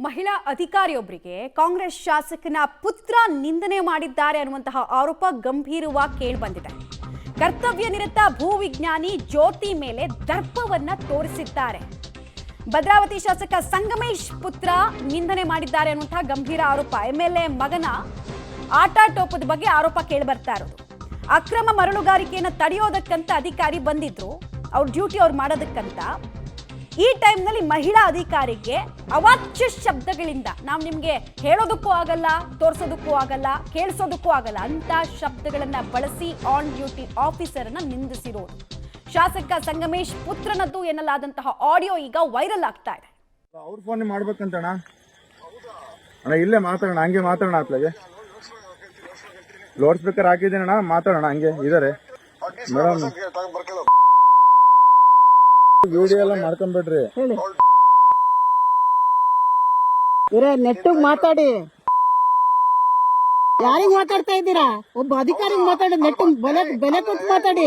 ಮಹಿಳಾ ಅಧಿಕಾರಿಯೊಬ್ಬರಿಗೆ ಕಾಂಗ್ರೆಸ್ ಶಾಸಕನ ಪುತ್ರ ನಿಂದನೆ ಮಾಡಿದ್ದಾರೆ ಅನ್ನುವಂತಹ ಆರೋಪ ಗಂಭೀರವಾಗಿ ಕೇಳಿಬಂದಿದೆ. ಕರ್ತವ್ಯ ನಿರತ ಭೂವಿಜ್ಞಾನಿ ಜ್ಯೋತಿ ಮೇಲೆ ದರ್ಪವನ್ನ ತೋರಿಸಿದ್ದಾರೆ. ಭದ್ರಾವತಿ ಶಾಸಕ ಸಂಗಮೇಶ್ ಪುತ್ರ ನಿಂದನೆ ಮಾಡಿದ್ದಾರೆ ಅನ್ನುವಂತಹ ಗಂಭೀರ ಆರೋಪ. ಎಂಎಲ್ಎ ಮಗನ ಆಟಾಟೋಪದ ಬಗ್ಗೆ ಆರೋಪ ಕೇಳಿಬರ್ತಾ ಇರೋದು. ಅಕ್ರಮ ಮರಳುಗಾರಿಕೆಯನ್ನು ತಡೆಯೋದಕ್ಕಂತ ಅಧಿಕಾರಿ ಬಂದಿದ್ರು, ಅವ್ರ ಡ್ಯೂಟಿ ಅವ್ರು ಮಾಡೋದಕ್ಕಂತ. ಈ ಟೈಮ್ನಲ್ಲಿ ಮಹಿಳಾ ಅಧಿಕಾರಿಗೆ ಅವಾಚ್ಯ ಶಬ್ದಗಳಿಂದ, ನಾವು ನಿಮಗೆ ಹೇಳೋದಕ್ಕೂ ಆಗಲ್ಲ, ತೋರಿಸೋದಕ್ಕೂ ಆಗಲ್ಲ, ಕೇಳಿಸೋದಕ್ಕೂ ಆಗಲ್ಲ ಅಂತ ಶಬ್ದಗಳನ್ನ ಬಳಸಿ ಆನ್ ಡ್ಯೂಟಿ ಆಫೀಸರ್ ಅನ್ನ ನಿಂದಿಸಿರೋದು. ಶಾಸಕ ಸಂಗಮೇಶ್ ಪುತ್ರನದ್ದು ಎನ್ನಲಾದಂತಹ ಆಡಿಯೋ ಈಗ ವೈರಲ್ ಆಗ್ತಾ ಇದೆ. ಅವ್ರ ಫೋನ್ ಮಾಡ್ಬೇಕಂತಣ್ಣ, ಅಣ್ಣ ಇಲ್ಲೇ ಮಾತಾಡೋಣ, ಹಂಗೆ ಮಾತಾಡೋಣ. ಅತ್ಲಾಗೆ ಲೌಡ್ ಸ್ಪೀಕರ್ ಹಾಕಿದ್ದೀನಣ್ಣ, ಮಾತಾಡೋಣ ಹಂಗೆ ಇದಾರೆ ಮೇಡಮ್. ವಿಡಿಯೋ ಎಲ್ಲ ಮಾಡ್ಕೊಂಡ್ಬಿಡ್ರಿ. ನೆಟ್ ಮಾತಾಡಿ. ಯಾರಿಗ್ ಮಾತಾಡ್ತಾ ಇದ್ದೀರಾ? ಒಬ್ಬ ಅಧಿಕಾರಿಗೆ ಮಾತಾಡಿ, ನೆಟ್ ಬೆಲೆ ಕೊಟ್ಟು ಮಾತಾಡಿ.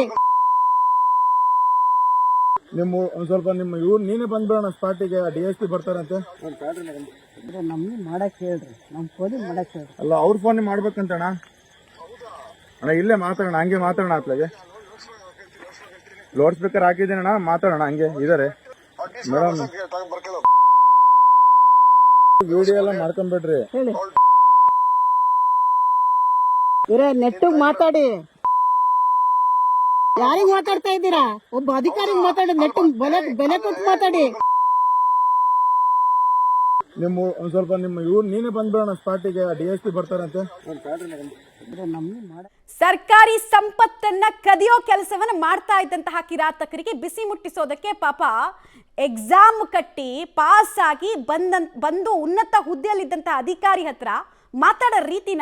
ನಿಮ್ಮ ಒಂದ್ ಸ್ವಲ್ಪ ನಿಮ್ಮ ಇವ್ರು ನೀನೇ ಬಂದ್ಬಿಡೋಣ ಸ್ಪಾಟಿಗೆ. DSP ಬರ್ತಾರಂತೆ. ನಮ್ಗೆ ಮಾಡಕ್ ಹೇಳ್ರಿ, ನಮ್ ಫೋನ್ ಮಾಡಕ್ ಹೇಳ್ರಿ. ಅಲ್ಲ ಅವ್ರ ಫೋನ್ ಮಾಡ್ಬೇಕಂತಣ್ಣ, ಅಣ್ಣ ಇಲ್ಲೇ ಮಾತಾಡೋಣ, ಹಂಗೆ ಮಾತಾಡೋಣ. ಅತ್ಲಾಗೆ ಲೌಡ್ ಸ್ಪೀಕರ್ ಹಾಕಿದ್ದೀನಣ್ಣ, ಮಾತಾಡೋಣ ಹಂಗೆ ಇದಾರೆ ಮೇಡಮ್. ವಿಡಿಯೋ ಎಲ್ಲ ಮಾಡ್ಕೊಂಡ್ಬಿಡ್ರಿ. ನೆಟ್ ಮಾತಾಡಿ. ಯಾರಿಗ್ ಮಾತಾಡ್ತಾ ಇದ್ದೀರಾ? ಒಬ್ಬ ಅಧಿಕಾರಿಗೆ ಮಾತಾಡಿ, ನೆಟ್ ಬೆಲೆ ಕೊಟ್ಟು ಮಾತಾಡಿ. ನಿಮ್ಮ ಒಂದ್ ಸ್ವಲ್ಪ ನಿಮ್ಮ ಇವ್ರು ನೀನೇ ಬಂದ್ಬಿಡೋಣ ಸ್ಪಾಟಿಗೆ. DSP ಬರ್ತಾರಂತೆ. ಸರ್ಕಾರಿ ಸಂಪತ್ತನ್ನ ಕದಿಯೋ ಕೆಲಸವನ್ನ ಮಾಡ್ತಾ ಇದ್ದಂತಹ ಕಿರಾತಕರಿಗೆ ಬಿಸಿ ಮುಟ್ಟಿಸೋದಕ್ಕೆ ಪಾಪ ಎಕ್ಸಾಮ್ ಕಟ್ಟಿ ಪಾಸ್ ಆಗಿ ಬಂದು ಉನ್ನತ ಹುದ್ದೆಯಲ್ಲಿದ್ದಂತಹ ಅಧಿಕಾರಿ ಹತ್ರ ಮಾತಾಡೋ ರೀತಿನ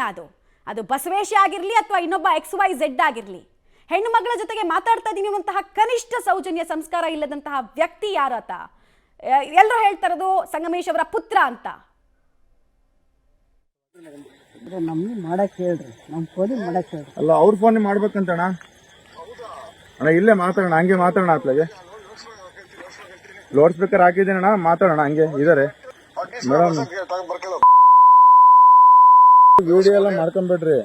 ಅದು ಬಸವೇಶ ಆಗಿರ್ಲಿ ಅಥವಾ ಇನ್ನೊಬ್ಬ XYZ ಆಗಿರ್ಲಿ, ಹೆಣ್ಣು ಮಗಳ ಜೊತೆಗೆ ಮಾತಾಡ್ತಾ ಇದೀನಿ ಅನ್ನುವಂತಹ ಕನಿಷ್ಠ ಸೌಜನ್ಯ ಸಂಸ್ಕಾರ ಇಲ್ಲದಂತಹ ವ್ಯಕ್ತಿ ಯಾರತ? ಎಲ್ಲರೂ ಹೇಳ್ತಾ ಇರೋದು ಸಂಗಮೇಶ್ ಅವರ ಪುತ್ರ ಅಂತ. ನಮ್ಗೆ ಮಾಡಕ್ ಹೇಳ್ರಿ, ನಮ್ ಫೋನ್ ಮಾಡಕ್ ಹೇಳ್ರಿ. ಅಲ್ಲ ಅವ್ರ ಫೋನ್ ಮಾಡ್ಬೇಕಂತಣ್ಣ, ಅಣ್ಣ ಇಲ್ಲೇ ಮಾತಾಡೋಣ, ಹಂಗೆ ಮಾತಾಡೋಣ. ಅತ್ಲಾಗೆ ಲೌಡ್ ಸ್ಪೀಕರ್ ಹಾಕಿದ್ದೀನಣ್ಣ, ಮಾತಾಡೋಣ ಹಂಗೆ ಇದಾರೆ ಮೇಡಮ್. ವಿಡಿಯೋ ಎಲ್ಲ ಮಾಡ್ಕೊಂಡ್ಬಿಡ್ರಿ.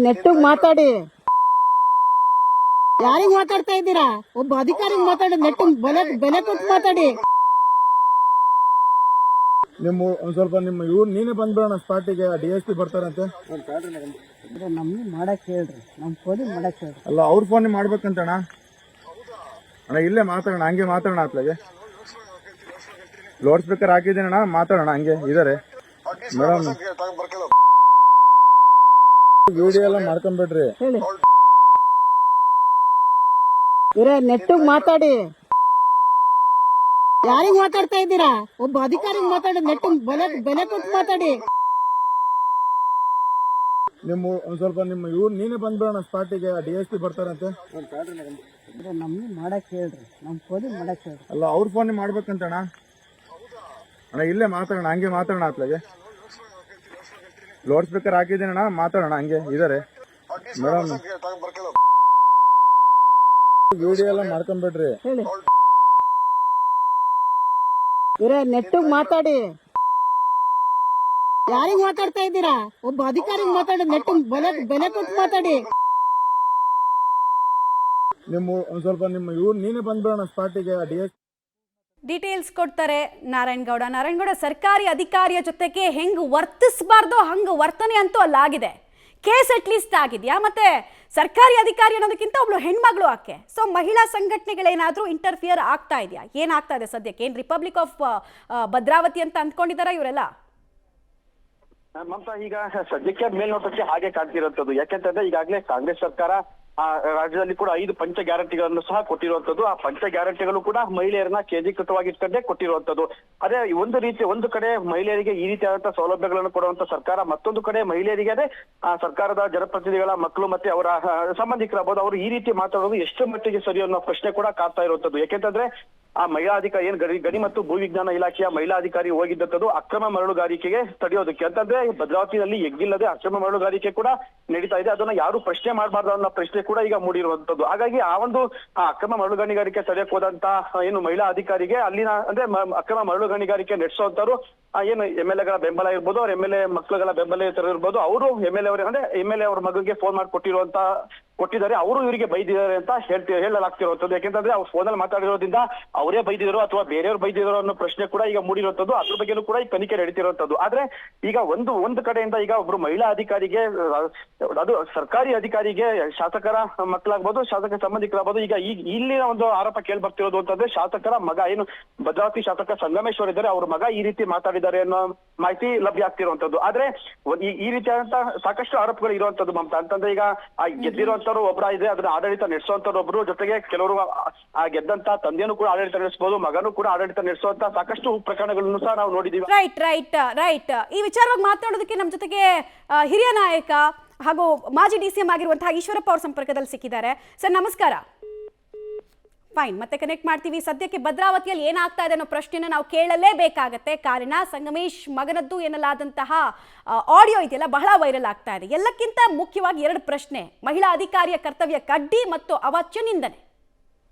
ನೆಟ್ ಮಾತಾಡಿ. ಯಾರಿಗ್ ಮಾತಾಡ್ತಾ ಇದ್ದೀರಾ? ಒಬ್ಬ ಅಧಿಕಾರಿಗೆ ಮಾತಾಡಿ, ನೆಟ್ ಬೆಲೆ ಕೊಟ್ಟು ಮಾತಾಡಿ. ನಿಮ್ಮ ಒಂದ್ ಸ್ವಲ್ಪ ನಿಮ್ಮ ಇವ್ರು ನೀನೇ ಬಂದ್ಬಿಡೋಣ ಸ್ಪಾಟಿಗೆ. DSP ಬರ್ತಾರಂತೆ. ನಮ್ಗೆ ಮಾಡಕ್ ಹೇಳ್ರಿ, ನಮ್ ಫೋನ್ ಮಾಡಕ್ ಹೇಳ್ರಿ. ಅಲ್ಲ ಅವ್ರ ಫೋನ್ ಮಾಡ್ಬೇಕಂತಣ್ಣ, ಅಣ್ಣ ಇಲ್ಲೇ ಮಾತಾಡೋಣ, ಹಂಗೆ ಮಾತಾಡೋಣ. ಅತ್ಲಾಗೆ ಲೌಡ್ ಸ್ಪೀಕರ್ ಹಾಕಿದ್ದೀನಣ್ಣ, ಮಾತಾಡೋಣ ಹಂಗೆ ಇದಾರೆ ಮೇಡಮ್. ವಿಡಿಯೋ ಎಲ್ಲ ಮಾಡ್ಕೊಂಡ್ಬಿಡ್ರಿ. ನೆಟ್ ಮಾತಾಡಿ. ಯಾರಿಗ್ ಮಾತಾಡ್ತಾ ಇದ್ದೀರಾ? ಒಬ್ಬ ಅಧಿಕಾರಿಗೆ ಮಾತಾಡಿ, ನೆಟ್ ಬೆಲೆ ಕೊಟ್ಟು ಮಾತಾಡಿ. ನಿಮ್ಮ ಒಂದ್ ಸ್ವಲ್ಪ ನಿಮ್ಮ ಇವ್ರು ನೀನೇ ಬಂದ್ಬಿಡೋಣ ಸ್ಪಾಟಿಗೆ. DSP ಬರ್ತಾರಂತೆ. ನಮ್ಗೆ ಮಾಡಕ್ ಹೇಳ್ರಿ, ನಮ್ ಫೋನ್ ಮಾಡಕ್ ಹೇಳ್ರಿ. ಅಲ್ಲ ಅವ್ರ ಫೋನ್ ಮಾಡ್ಬೇಕಂತಣ್ಣ, ಅಣ್ಣ ಇಲ್ಲೇ ಮಾತಾಡೋಣ, ಹಂಗೆ ಮಾತಾಡೋಣ. ಅತ್ಲಾಗೆ ಲೌಡ್ ಸ್ಪೀಕರ್ ಹಾಕಿದ್ದೀನಣ್ಣ, ಮಾತಾಡೋಣ ಹಂಗೆ ಇದಾರೆ ಮೇಡಮ್. ವಿಡಿಯೋ ಎಲ್ಲ ಮಾಡ್ಕೊಂಡ್ಬಿಡ್ರಿ. ನೆಟ್ ಮಾತಾಡಿ. ಯಾರಿಗ್ ಮಾತಾಡ್ತಾ ಇದ್ದೀರಾ? ಒಬ್ಬ ಅಧಿಕಾರಿಗೆ ಮಾತಾಡಿ, ನೆಟ್ ಬೆಲೆ ಕೊಟ್ಟು ಮಾತಾಡಿ. ನಿಮ್ಮ ಒಂದ್ ಸ್ವಲ್ಪ ನಿಮ್ಮ ಇವ್ರು ನೀನೇ ಬಂದ್ಬಿಡೋಣ ಸ್ಪಾಟಿಗೆ. ಡೀಟೇಲ್ಸ್ ಕೊಡ್ತಾರೆ ನಾರಾಯಣಗೌಡ. ನಾರಾಯಣಗೌಡ, ಸರ್ಕಾರಿ ಅಧಿಕಾರಿಯ ಜೊತೆಗೆ ಹೆಂಗ್ ವರ್ತಿಸಬಾರ್ದೋ ಹಂಗ ವರ್ತನೆ ಅಂತೂ ಅಲ್ಲಾಗಿದೆ. ಕೇಸ್ ಅಟ್ಲೀಸ್ಟ್ ಆಗಿದೆಯಾ? ಮತ್ತೆ ಸರ್ಕಾರಿ ಅಧಿಕಾರಿ ಅನ್ನೋದಕ್ಕಿಂತ ಒಬ್ಳು ಹೆಣ್ಮಗಳು ಆಕೆ. ಸೊ ಮಹಿಳಾ ಸಂಘಟನೆಗಳೇನಾದ್ರೂ ಇಂಟರ್ಫಿಯರ್ ಆಗ್ತಾ ಇದೆಯಾ? ಏನಾಗ್ತಾ ಇದೆ ಸದ್ಯಕ್ಕೆ? ಏನ್ ರಿಪಬ್ಲಿಕ್ ಆಫ್ ಭದ್ರಾವತಿ ಅಂತ ಅಂದ್ಕೊಂಡಿದಾರ ಇವರೆಲ್ಲ? ಮಮತಾ, ಈಗ ಸದ್ಯಕ್ಕೆ ಮೇಲ್ನೋಟಕ್ಕೆ ಹಾಗೆ ಕಾಣ್ತಿರುವಂತದ್ದು. ಯಾಕೆಂತಂದ್ರೆ ಈಗಾಗಲೇ ಕಾಂಗ್ರೆಸ್ ಸರ್ಕಾರ ರಾಜ್ಯದಲ್ಲಿ ಕೂಡ 5 ಪಂಚ ಗ್ಯಾರಂಟಿಗಳನ್ನು ಸಹ ಕೊಟ್ಟಿರುವಂತದ್ದು. ಆ ಪಂಚ ಗ್ಯಾರಂಟಿಗಳು ಕೂಡ ಮಹಿಳೆಯರನ್ನ ಕೇಂದ್ರೀಕೃತವಾಗಿ ಇಟ್ಕೊಂಡೇ ಕೊಟ್ಟಿರುವಂತದ್ದು. ಅದೇ ಒಂದು ಕಡೆ ಮಹಿಳೆಯರಿಗೆ ಈ ರೀತಿಯಾದಂತಹ ಸೌಲಭ್ಯಗಳನ್ನು ಕೊಡುವಂತ ಸರ್ಕಾರ, ಮತ್ತೊಂದು ಕಡೆ ಮಹಿಳೆಯರಿಗೆ ಸರ್ಕಾರದ ಜನಪ್ರತಿನಿಧಿಗಳ ಮಕ್ಕಳು ಮತ್ತೆ ಅವರ ಸಂಬಂಧಿಕರಾಗಬಹುದು, ಅವರು ಈ ರೀತಿ ಮಾತಾಡೋದು ಎಷ್ಟು ಮಟ್ಟಿಗೆ ಸರಿ ಅನ್ನೋ ಪ್ರಶ್ನೆ ಕೂಡ ಕಾಡ್ತಾ ಇರುವಂತದ್ದು. ಯಾಕೆಂತಂದ್ರೆ ಆ ಮಹಿಳಾ ಅಧಿಕಾರಿ ಏನ್ ಗಣಿ ಮತ್ತು ಭೂವಿಜ್ಞಾನ ಇಲಾಖೆಯ ಮಹಿಳಾ ಅಧಿಕಾರಿ ಹೋಗಿದ್ದದ್ದು ಅಕ್ರಮ ಮರಳುಗಾರಿಕೆಗೆ ತಡೆಯೋದಕ್ಕೆ. ಅಂತಂದ್ರೆ ಭದ್ರಾವತಿಯಲ್ಲಿ ಎಗ್ಗಿಲ್ಲದೆ ಅಕ್ರಮ ಮರಳುಗಾರಿಕೆ ಕೂಡ ನಡೀತಾ ಇದೆ. ಅದನ್ನ ಯಾರು ಪ್ರಶ್ನೆ ಮಾಡಬಾರ್ದು ಅನ್ನೋ ಪ್ರಶ್ನೆ ಕೂಡ ಈಗ ಮೂಡಿರುವಂತದ್ದು. ಹಾಗಾಗಿ ಆ ಒಂದು ಅಕ್ರಮ ಮರಳು ಗಣಿಗಾರಿಕೆ ತಡೆಯಕ್ಕೆ ಹೋದಂತ ಏನು ಮಹಿಳಾ ಅಧಿಕಾರಿಗೆ ಅಲ್ಲಿನ ಅಂದ್ರೆ ಅಕ್ರಮ ಮರಳು ಗಣಿಗಾರಿಕೆ ನಡೆಸುವಂತವ್ರು ಏನು MLA ಗಳ ಬೆಂಬಲ ಇರ್ಬೋದು, ಅವ್ರ MLA ಮಕ್ಕಳುಗಳ ಬೆಂಬಲ ಇರ್ಬೋದು, ಅವರು MLA ಅವ್ರ ಅಂದ್ರೆ MLA ಅವ್ರ ಮಗನಿಗೆ ಫೋನ್ ಮಾಡಿ ಕೊಟ್ಟಿದ್ದಾರೆ, ಅವರು ಇವರಿಗೆ ಬೈದಿದ್ದಾರೆ ಅಂತ ಹೇಳಲಾಗ್ತಿರುವಂತದ್ದು. ಯಾಕೆಂತಂದ್ರೆ ಅವ್ರು ಫೋನಲ್ಲಿ ಮಾತಾಡಿರೋದ್ರಿಂದ ಅವರೇ ಬೈದಿದ್ರು ಅಥವಾ ಬೇರೆಯವ್ರು ಬೈದಿದ್ರು ಅನ್ನೋ ಪ್ರಶ್ನೆ ಕೂಡ ಈಗ ಮೂಡಿರುವಂತದ್ದು. ಅದ್ರ ಬಗ್ಗೆನೂ ಕೂಡ ಈಗ ತನಿಖೆ ನಡೀತಿರುವಂತದ್ದು. ಆದ್ರೆ ಈಗ ಒಂದು ಕಡೆಯಿಂದ ಈಗ ಒಬ್ರು ಮಹಿಳಾ ಅಧಿಕಾರಿಗೆ, ಅದು ಸರ್ಕಾರಿ ಅಧಿಕಾರಿಗೆ, ಶಾಸಕರ ಮಕ್ಕಳಾಗ್ಬೋದು, ಶಾಸಕ ಸಂಬಂಧಿಕರಾಗ್ಬೋದು, ಈಗ ಇಲ್ಲಿನ ಒಂದು ಆರೋಪ ಕೇಳಿ ಬರ್ತಿರೋದು ಅಂತಂದ್ರೆ ಶಾಸಕರ ಮಗ ಏನು ಭದ್ರಾವತಿ ಶಾಸಕ ಸಂಗಮೇಶ್ವರ್ ಇದ್ದಾರೆ, ಅವ್ರ ಮಗ ಈ ರೀತಿ ಮಾತಾಡಿದ್ದಾರೆ ಅನ್ನೋ ಮಾಹಿತಿ ಲಭ್ಯ ಆಗ್ತಿರುವಂತದ್ದು. ಆದ್ರೆ ಈ ರೀತಿಯಾದಂತಹ ಸಾಕಷ್ಟು ಆರೋಪಗಳು ಇರುವಂತದ್ದು ಮಮತಾ. ಅಂತಂದ್ರೆ ಈಗ ಗೆದ್ದಿರುವಂತವ್ರು ಒಬ್ಬರ ಇದೆ, ಅದನ್ನ ಆಡಳಿತ ನಡೆಸುವಂತವ್ರು ಒಬ್ರು, ಜೊತೆಗೆ ಕೆಲವರು ಆ ಗೆದ್ದಂತ ತಂದೆನೂ ಕೂಡ ಆಡಳಿತ ನಡೆಸಬಹುದು, ಮಗನೂ ಕೂಡ ಆಡಳಿತ ನಡೆಸುವಂತ ಸಾಕಷ್ಟು ಪ್ರಕರಣಗಳನ್ನು ಸಹ ನಾವು ನೋಡಿದೀವಿ. ರೈಟ್. ಈ ವಿಚಾರವಾಗಿ ಮಾತನಾಡೋದಕ್ಕೆ ನಮ್ಮ ಜೊತೆಗೆ ಹಿರಿಯ ನಾಯಕ ಹಾಗೂ ಮಾಜಿ DCM ಆಗಿರುವಂತಹ ಈಶ್ವರಪ್ಪ ಅವ್ರ ಸಂಪರ್ಕದಲ್ಲಿ ಸಿಕ್ಕಿದ್ದಾರೆ. ಸರ್ ನಮಸ್ಕಾರ. ಫೈನ್, ಮತ್ತೆ ಕನೆಕ್ಟ್ ಮಾಡ್ತೀವಿ. ಸದ್ಯಕ್ಕೆ ಭದ್ರಾವತಿಯಲ್ಲಿ ಏನಾಗ್ತಾ ಇದೆ ಅನ್ನೋ ಪ್ರಶ್ನೆನ ನಾವು ಕೇಳಲೇಬೇಕಾಗತ್ತೆ. ಕಾರಣ ಸಂಗಮೇಶ್ ಮಗನದ್ದು ಎನ್ನಲಾದಂತಹ ಆಡಿಯೋ ಇದೆಯಲ್ಲ ಬಹಳ ವೈರಲ್ ಆಗ್ತಾ ಇದೆ. ಎಲ್ಲಕ್ಕಿಂತ ಮುಖ್ಯವಾಗಿ 2 ಪ್ರಶ್ನೆ: ಮಹಿಳಾ ಅಧಿಕಾರಿಯ ಕರ್ತವ್ಯ ಕಡ್ಡಿ ಮತ್ತು ಅವಾಚ್ಯ ನಿಂದನೆ.